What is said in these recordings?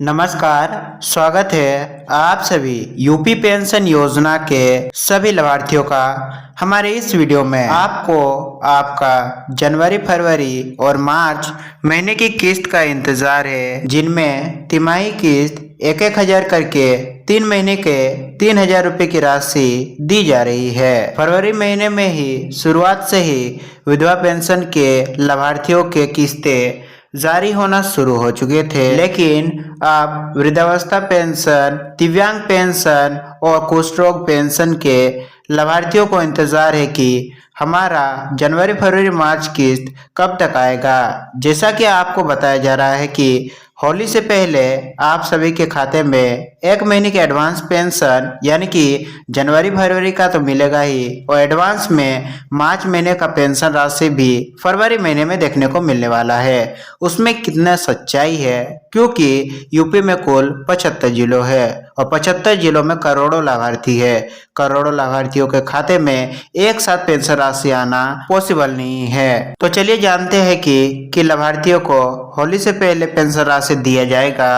नमस्कार। स्वागत है आप सभी यूपी पेंशन योजना के सभी लाभार्थियों का हमारे इस वीडियो में। आपको आपका जनवरी, फरवरी और मार्च महीने की किस्त का इंतजार है, जिनमें तिमाही किस्त 1,000 करके 3 महीने के 3,000 रुपये की राशि दी जा रही है। फरवरी महीने में ही शुरुआत से ही विधवा पेंशन के लाभार्थियों के किस्तें जारी होना शुरू हो चुके थे, लेकिन अब वृद्धावस्था पेंशन, दिव्यांग पेंशन और कुष्ठ रोग पेंशन के लाभार्थियों को इंतजार है कि हमारा जनवरी, फरवरी, मार्च किस्त कब तक आएगा। जैसा कि आपको बताया जा रहा है कि होली से पहले आप सभी के खाते में 1 महीने की एडवांस पेंशन यानी कि जनवरी, फरवरी का तो मिलेगा ही, और एडवांस में मार्च महीने का पेंशन राशि भी फरवरी महीने में देखने को मिलने वाला है। उसमें कितना सच्चाई है, क्योंकि यूपी में कुल 75 जिलों है और 75 जिलों में करोड़ों लाभार्थी है। करोड़ों लाभार्थियों के खाते में एक साथ पेंशन राशि आना पॉसिबल नहीं है। तो चलिए जानते हैं कि लाभार्थियों को होली से पहले पेंशन राशि दिया जाएगा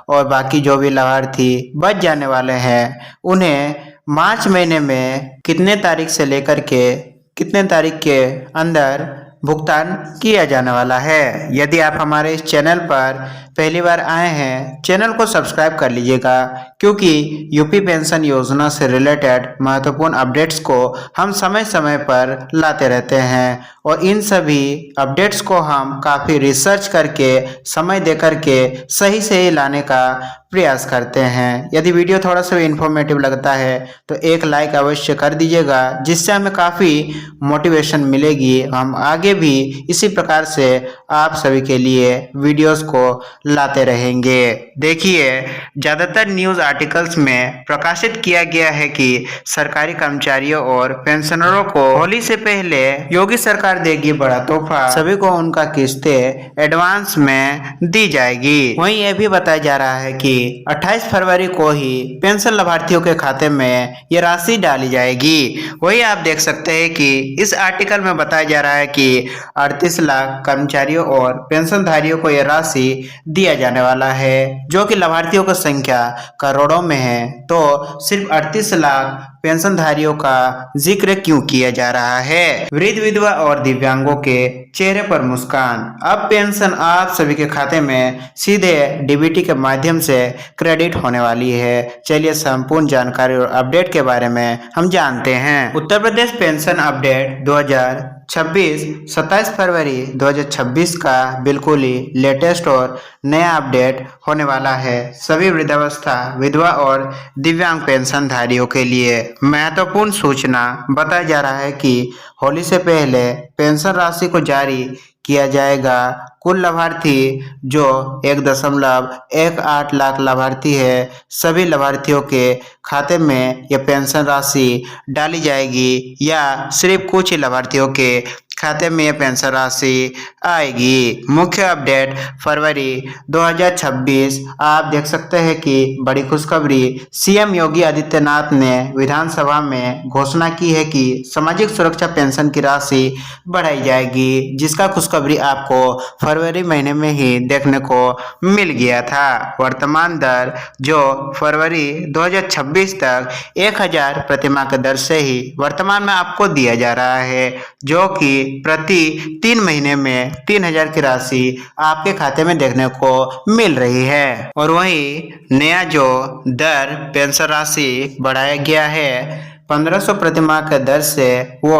और बाकी जो भी लाभार्थी बच जाने वाले हैं उन्हें मार्च महीने में कितने तारीख से लेकर के कितने तारीख के अंदर भुगतान किया जाने वाला है। यदि आप हमारे इस चैनल पर पहली बार आए हैं, चैनल को सब्सक्राइब कर लीजिएगा, क्योंकि यूपी पेंशन योजना से रिलेटेड महत्वपूर्ण अपडेट्स को हम समय समय पर लाते रहते हैं और इन सभी अपडेट्स को हम काफ़ी रिसर्च करके समय दे करके सही लाने का प्रयास करते हैं। यदि वीडियो थोड़ा सा इन्फॉर्मेटिव लगता है तो एक लाइक अवश्य कर दीजिएगा, जिससे हमें काफ़ी मोटिवेशन मिलेगी। हम आगे भी इसी प्रकार से आप सभी के लिए वीडियोस को लाते रहेंगे। देखिए, ज़्यादातर न्यूज़ आर्टिकल्स में प्रकाशित किया गया है कि सरकारी कर्मचारियों और पेंशनरों को होली से पहले योगी सरकार देगी बड़ा तोहफा, सभी को उनका किस्तें एडवांस में दी जाएगी। वहीं यह भी बताया जा रहा है कि 28 फरवरी को ही पेंशन लाभार्थियों के खाते में ये राशि डाली जाएगी। वही आप देख सकते हैं कि इस आर्टिकल में बताया जा रहा है कि 38 लाख कर्मचारियों और पेंशनधारियों को यह राशि दिया जाने वाला है, जो कि लाभार्थियों की संख्या करोड़ों में है। तो सिर्फ 38 लाख पेंशनधारियों का जिक्र क्यों किया जा रहा है। वृद्ध, विधवा और दिव्यांगों के चेहरे पर मुस्कान। अब पेंशन आप सभी के खाते में सीधे डीबीटी के माध्यम से क्रेडिट होने वाली है। चलिए संपूर्ण जानकारी और अपडेट के बारे में हम जानते हैं। उत्तर प्रदेश पेंशन अपडेट 2026 27 फरवरी 2026 का बिल्कुल ही लेटेस्ट और नया अपडेट होने वाला है सभी वृद्धावस्था, विधवा और दिव्यांग पेंशनधारियों के लिए। महत्वपूर्ण सूचना बताया जा रहा है कि होली से पहले पेंशन राशि को जारी किया जाएगा। कुल लाभार्थी जो 1.18 लाख लाभार्थी है, सभी लाभार्थियों के खाते में यह पेंशन राशि डाली जाएगी या सिर्फ कुछ ही लाभार्थियों के खाते में यह पेंशन राशि आएगी। मुख्य अपडेट फरवरी 2026। आप देख सकते हैं कि बड़ी खुशखबरी सीएम योगी आदित्यनाथ ने विधानसभा में घोषणा की है कि सामाजिक सुरक्षा पेंशन की राशि बढ़ाई जाएगी, जिसका खुशखबरी आपको फरवरी महीने में ही देखने को मिल गया था। वर्तमान दर जो फरवरी 2026 तक 1,000 प्रतिमाह के दर से ही वर्तमान में आपको दिया जा रहा है, जो कि प्रति 3 महीने में 3,000 की राशि आपके खाते में देखने को मिल रही है। और वहीं नया जो दर पेंशन राशि बढ़ाया गया है 1500 प्रतिमाह के दर से, वो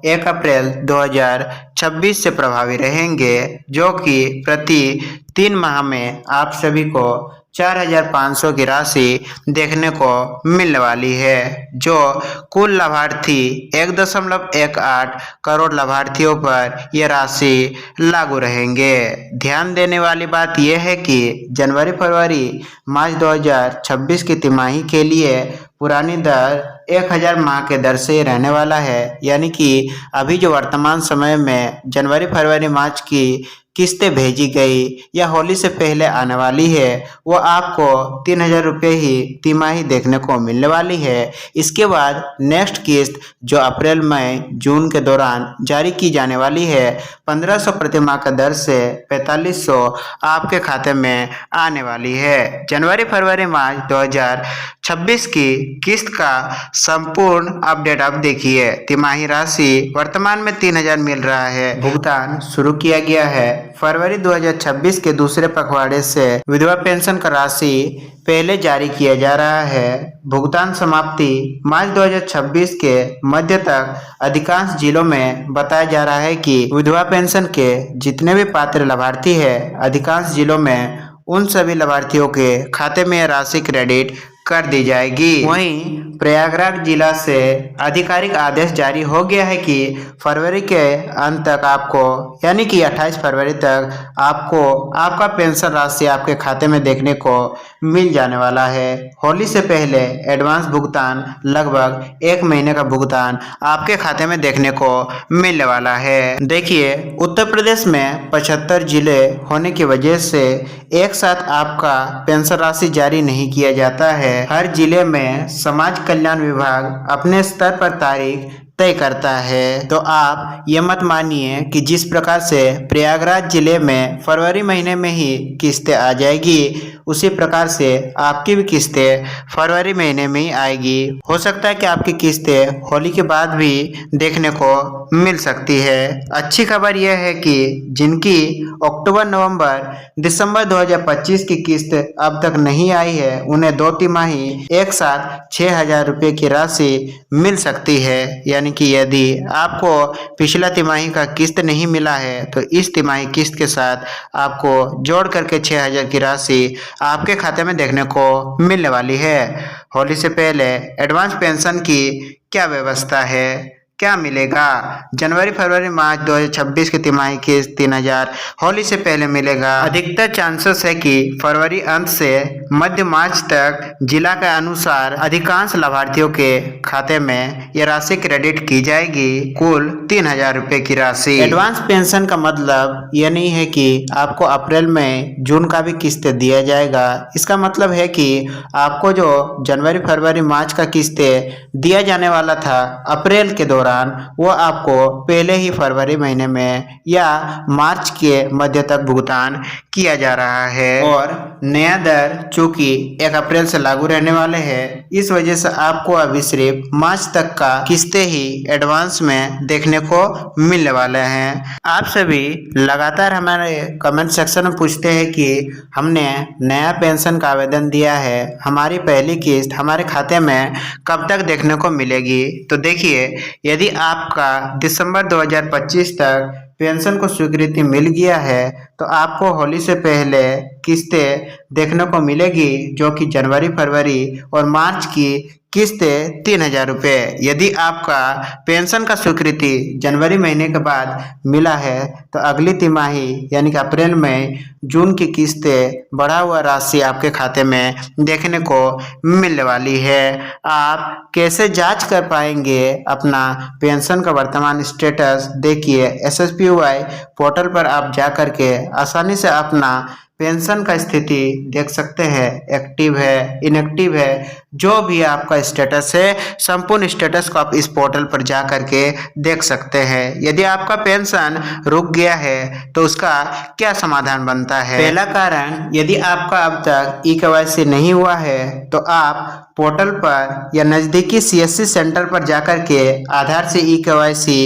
1 अप्रैल 2026 से प्रभावी रहेंगे, जो कि प्रति 3 माह में आप सभी को 4,500 की राशि देखने को मिलने वाली है, जो कुल लाभार्थी 1.18 करोड़ लाभार्थियों पर यह राशि लागू रहेंगे। ध्यान देने वाली बात यह है कि जनवरी, फरवरी, मार्च 2026 की तिमाही के लिए पुरानी दर 1,000 माह के दर से रहने वाला है, यानी कि अभी जो वर्तमान समय में जनवरी, फरवरी, मार्च की किस्तें भेजी गई या होली से पहले आने वाली है वो आपको 3,000 रुपये ही तिमाही देखने को मिलने वाली है। इसके बाद नेक्स्ट किस्त जो अप्रैल मई जून के दौरान जारी की जाने वाली है 1500 प्रति माह का दर से 4500 आपके खाते में आने वाली है। जनवरी फरवरी मार्च 2026 की किस्त का संपूर्ण अपडेट आप देखिए। तिमाही राशि वर्तमान में 3,000 मिल रहा है। भुगतान शुरू किया गया है फरवरी 2026 के दूसरे पखवाड़े से। विधवा पेंशन का राशि पहले जारी किया जा रहा है। भुगतान समाप्ति मार्च 2026 के मध्य तक अधिकांश जिलों में बताया जा रहा है कि विधवा पेंशन के जितने भी पात्र लाभार्थी है अधिकांश जिलों में उन सभी लाभार्थियों के खाते में राशि क्रेडिट कर दी जाएगी। वहीं प्रयागराज जिला से आधिकारिक आदेश जारी हो गया है कि फरवरी के अंत तक आपको यानी कि 28 फरवरी तक आपको आपका पेंशन राशि आपके खाते में देखने को मिल जाने वाला है। होली से पहले एडवांस भुगतान लगभग 1 महीने का भुगतान आपके खाते में देखने को मिलने वाला है। देखिए उत्तर प्रदेश में 75 जिले होने की वजह से एक साथ आपका पेंशन राशि जारी नहीं किया जाता है। हर जिले में समाज कल्याण विभाग अपने स्तर पर तारीख तय करता है। तो आप ये मत मानिए कि जिस प्रकार से प्रयागराज जिले में फरवरी महीने में ही किस्तें आ जाएगी उसी प्रकार से आपकी भी किस्तें फरवरी महीने में ही आएगी। हो सकता है कि आपकी किस्तें होली के बाद भी देखने को मिल सकती है। अच्छी खबर यह है कि जिनकी अक्टूबर नवंबर दिसंबर 2025 की किस्त अब तक नहीं आई है उन्हें 2 तिमाही एक साथ 6,000 रुपये की राशि मिल सकती है। यानी कि यदि आपको पिछला तिमाही का किस्त नहीं मिला है तो इस तिमाही किस्त के साथ आपको जोड़ करके 6,000 की राशि आपके खाते में देखने को मिलने वाली है। होली से पहले एडवांस पेंशन की क्या व्यवस्था है, क्या मिलेगा? जनवरी फरवरी मार्च 2026 की तिमाही किस्त 3,000 होली से पहले मिलेगा। अधिकतर चांसेस है कि फरवरी अंत से मध्य मार्च तक जिला के अनुसार अधिकांश लाभार्थियों के खाते में यह राशि क्रेडिट की जाएगी। कुल 3,000 रुपये की राशि। एडवांस पेंशन का मतलब यह नहीं है कि आपको अप्रैल में जून का भी किस्त दिया जाएगा। इसका मतलब है कि आपको जो जनवरी फरवरी मार्च का किस्त दिया जाने वाला था अप्रैल के दौरान वो आपको पहले ही फरवरी महीने में या मार्च के मध्य तक भुगतान किया जा रहा है। और नया दर चूंकि 1 अप्रैल से लागू रहने वाले हैं इस वजह से आपको अभी सिर्फ मार्च तक का किस्तें ही एडवांस में देखने को मिलने वाले हैं। आप सभी लगातार हमारे कमेंट सेक्शन में पूछते हैं कि हमने नया पेंशन का आवेदन दिया है, हमारी पहली किस्त हमारे खाते में कब तक देखने को मिलेगी? तो देखिए यदि आपका दिसंबर 2025 तक पेंशन को स्वीकृति मिल गया है तो आपको होली से पहले किस्तें देखने को मिलेगी जो कि जनवरी फरवरी और मार्च की किस्तें 3,000 रुपये। यदि आपका पेंशन का स्वीकृति जनवरी महीने के बाद मिला है तो अगली तिमाही यानी कि अप्रैल मई जून की किस्तें बढ़ा हुआ राशि आपके खाते में देखने को मिलने वाली है। आप कैसे जांच कर पाएंगे अपना पेंशन का वर्तमान स्टेटस? देखिए SSPY पोर्टल पर आप जा कर के आसानी से अपना पेंशन का स्थिति देख सकते हैं। एक्टिव है, इनएक्टिव है, जो भी आपका स्टेटस है संपूर्ण स्टेटस को आप इस पोर्टल पर जा करके देख सकते हैं। यदि आपका पेंशन रुक गया है तो उसका क्या समाधान बनता है? पहला कारण, यदि आपका अब तक EKYC नहीं हुआ है तो आप पोर्टल पर या नज़दीकी CSC सेंटर पर जाकर के आधार से EKYC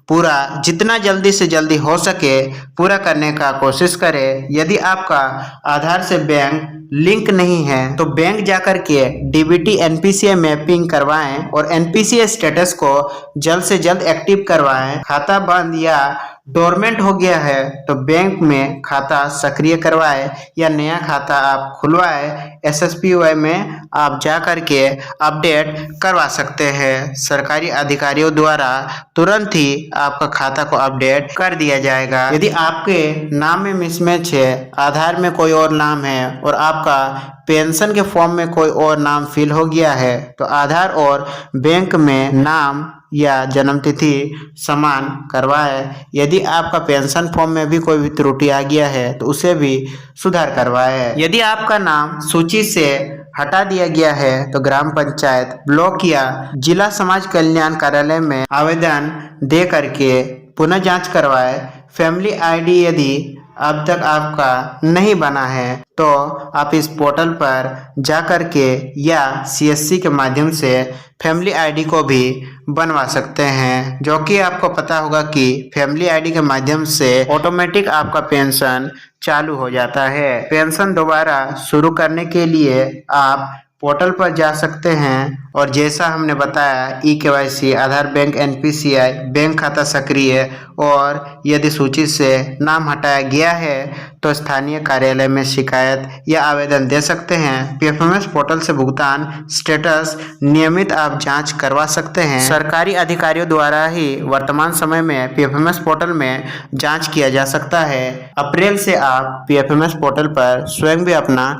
पूरा जितना जल्दी से जल्दी हो सके पूरा करने का कोशिश करें। यदि आपका आधार से बैंक लिंक नहीं है तो बैंक जाकर के DBT NPCI मैपिंग करवाएं और NPCI स्टेटस को जल्द से जल्द एक्टिव करवाएं। खाता बंद या डोरमेंट हो गया है तो बैंक में खाता सक्रिय करवाए या नया खाता आप खुलवाए। SSPY में आप जा करके अपडेट करवा सकते हैं। सरकारी अधिकारियों द्वारा तुरंत ही आपका खाता को अपडेट कर दिया जाएगा। यदि आपके नाम में मिसमैच है, आधार में कोई और नाम है और आपका पेंशन के फॉर्म में कोई और नाम फिल हो गया है तो आधार और बैंक में नाम या जन्मतिथि समान करवाएं। यदि आपका पेंशन फॉर्म में भी कोई भी त्रुटि आ गया है तो उसे भी सुधार करवाएं। यदि आपका नाम सूची से हटा दिया गया है तो ग्राम पंचायत, ब्लॉक या जिला समाज कल्याण कार्यालय में आवेदन दे करके पुनः जांच करवाएं। फैमिली आईडी यदि अब तक आपका नहीं बना है तो आप इस पोर्टल पर जा कर के या सीएससी के माध्यम से फैमिली आईडी को भी बनवा सकते हैं, जो कि आपको पता होगा कि फैमिली आईडी के माध्यम से ऑटोमेटिक आपका पेंशन चालू हो जाता है। पेंशन दोबारा शुरू करने के लिए आप पोर्टल पर जा सकते हैं और जैसा हमने बताया ई-केवाईसी, आधार, बैंक, एनपीसीआई, बैंक खाता सक्रिय, और यदि सूची से नाम हटाया गया है तो स्थानीय कार्यालय में शिकायत या आवेदन दे सकते हैं। पीएफएमएस पोर्टल से भुगतान स्टेटस नियमित आप जांच करवा सकते हैं। सरकारी अधिकारियों द्वारा ही वर्तमान समय में पीएफएमएस पोर्टल में जांच किया जा सकता है। अप्रैल से आप पीएफएमएस पोर्टल पर स्वयं भी अपना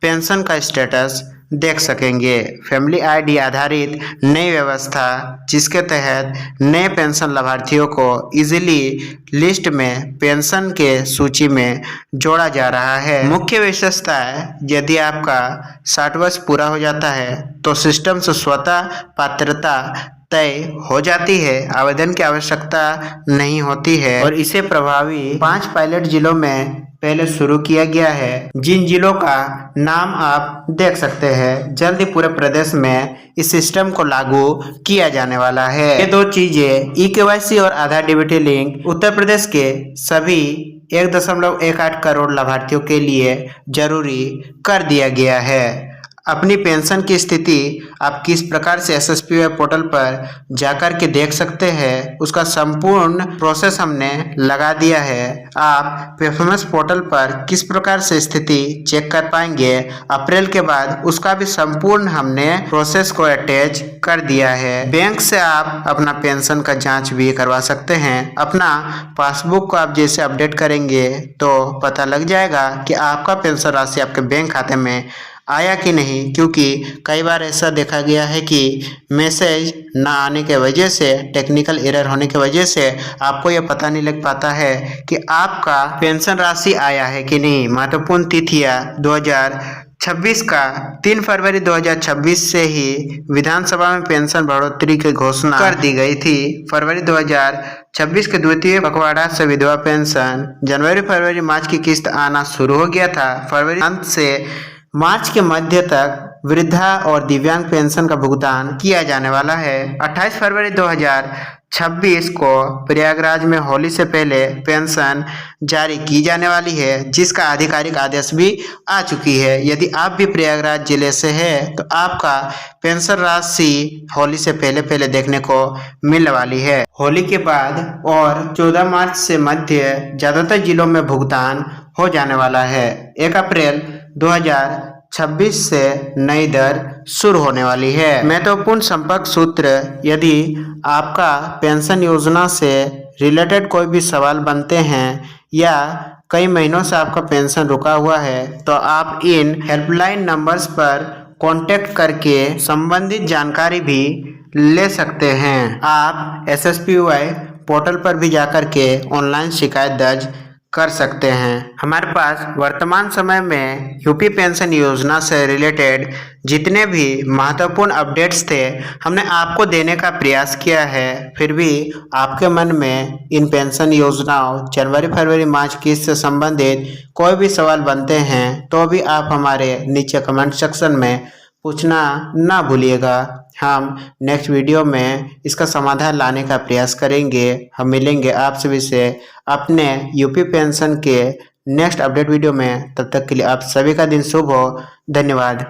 पेंशन का स्टेटस देख सकेंगे। फैमिली आईडी आधारित नई व्यवस्था, जिसके तहत नए पेंशन लाभार्थियों को इजीली लिस्ट में पेंशन के सूची में जोड़ा जा रहा है। मुख्य विशेषता है, यदि आपका 60 वर्ष पूरा हो जाता है तो सिस्टम से स्वतः पात्रता तय हो जाती है, आवेदन की आवश्यकता नहीं होती है और इसे प्रभावी 5 पायलट जिलों में पहले शुरू किया गया है, जिन जिलों का नाम आप देख सकते हैं। जल्द ही पूरे प्रदेश में इस सिस्टम को लागू किया जाने वाला है। ये दो चीजें ई-केवाईसी और आधार डीबीटी लिंक उत्तर प्रदेश के सभी 1.18 करोड़ लाभार्थियों के लिए जरूरी कर दिया गया है। अपनी पेंशन की स्थिति आप किस प्रकार से एसएसपीवाई पोर्टल पर जाकर के देख सकते हैं, उसका संपूर्ण प्रोसेस हमने लगा दिया है। आप पीएफएमएस पोर्टल पर किस प्रकार से स्थिति चेक कर पाएंगे अप्रैल के बाद, उसका भी संपूर्ण हमने प्रोसेस को अटैच कर दिया है। बैंक से आप अपना पेंशन का जांच भी करवा सकते हैं। अपना पासबुक को आप जैसे अपडेट करेंगे तो पता लग जाएगा कि आपका पेंशन राशि आपके बैंक खाते में आया कि नहीं, क्योंकि कई बार ऐसा देखा गया है कि मैसेज ना आने के वजह से, टेक्निकल एरर होने की वजह से आपको यह पता नहीं लग पाता है कि आपका पेंशन राशि आया है कि नहीं। महत्वपूर्ण तिथियां 2026 का 3 फरवरी 2026 से ही विधानसभा में पेंशन बढ़ोतरी की घोषणा कर दी गई थी। फरवरी 2026 के द्वितीय पखवाड़ा से विधवा पेंशन, जनवरी, फरवरी, मार्च की किस्त आना शुरू हो गया था। फरवरी अंत से मार्च के मध्य तक वृद्धा और दिव्यांग पेंशन का भुगतान किया जाने वाला है। 28 फरवरी 2026 को प्रयागराज में होली से पहले पेंशन जारी की जाने वाली है, जिसका आधिकारिक आदेश भी आ चुकी है। यदि आप भी प्रयागराज जिले से हैं तो आपका पेंशन राशि होली से पहले देखने को मिलने वाली है। होली के बाद और 14 मार्च से मध्य ज्यादातर जिलों में भुगतान हो जाने वाला है। 1 अप्रैल 2026 से नई दर शुरू होने वाली है। महत्वपूर्ण संपर्क सूत्र, यदि आपका पेंशन योजना से रिलेटेड कोई भी सवाल बनते हैं या कई महीनों से आपका पेंशन रुका हुआ है तो आप इन हेल्पलाइन नंबर्स पर कांटेक्ट करके संबंधित जानकारी भी ले सकते हैं। आप एसएसपीवाई पोर्टल पर भी जाकर के ऑनलाइन शिकायत दर्ज कर सकते हैं। हमारे पास वर्तमान समय में यूपी पेंशन योजना से रिलेटेड जितने भी महत्वपूर्ण अपडेट्स थे हमने आपको देने का प्रयास किया है। फिर भी आपके मन में इन पेंशन योजनाओं जनवरी, फरवरी, मार्च किस्त से संबंधित कोई भी सवाल बनते हैं तो भी आप हमारे नीचे कमेंट सेक्शन में पूछना ना भूलिएगा। हम नेक्स्ट वीडियो में इसका समाधान लाने का प्रयास करेंगे। हम मिलेंगे आप सभी से अपने यूपी पेंशन के नेक्स्ट अपडेट वीडियो में। तब तक के लिए आप सभी का दिन शुभ हो। धन्यवाद।